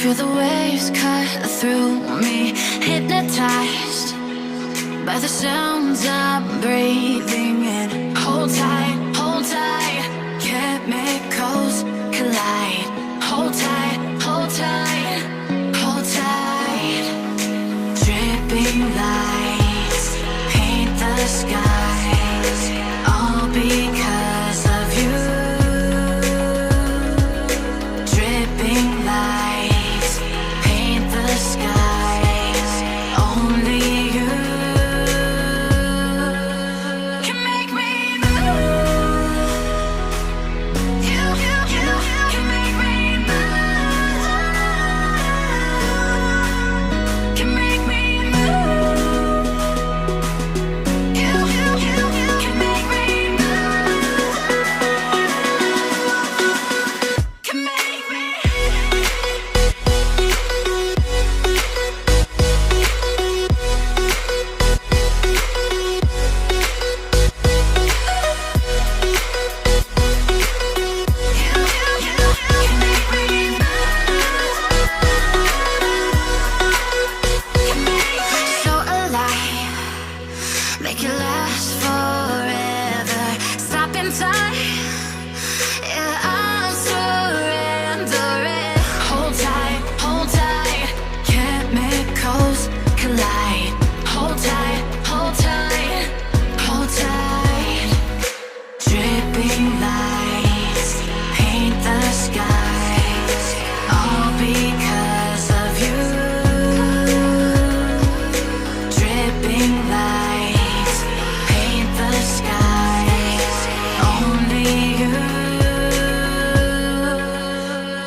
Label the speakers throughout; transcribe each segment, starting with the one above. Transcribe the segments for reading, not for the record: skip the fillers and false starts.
Speaker 1: Feel the waves cut through me, hypnotized by the sounds I'm breathing in. Hold tight, chemicals collide. Hold tight, hold tight, hold tight. Dripping lights paint the skies, all because of you. Dripping lights paint the skies, only you can make me move. You can make me move. Can make me move. You can make me move. Can make me. So alive, make it last forever. Stop in time, yeah, I'm surrendering. Hold tight, chemicals collide. Hold tight, hold tight, hold tight. Dripping lights paint the skies, all because of you. Dripping lights paint the skies, only you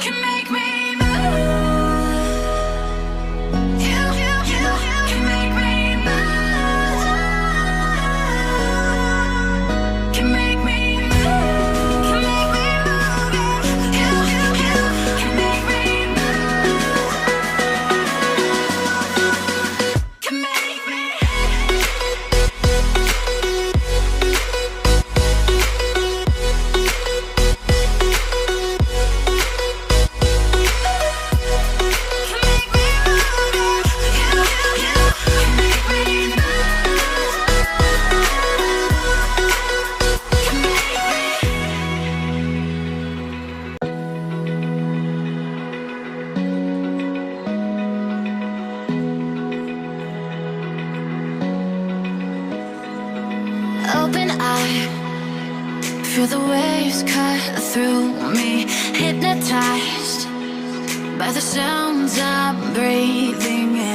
Speaker 1: can make me move. You can make me move. Can make me move. Can make me move. You can make me move. Can make me. Open eye, feel the waves cut through me, hypnotized by the sounds I'm breathing in.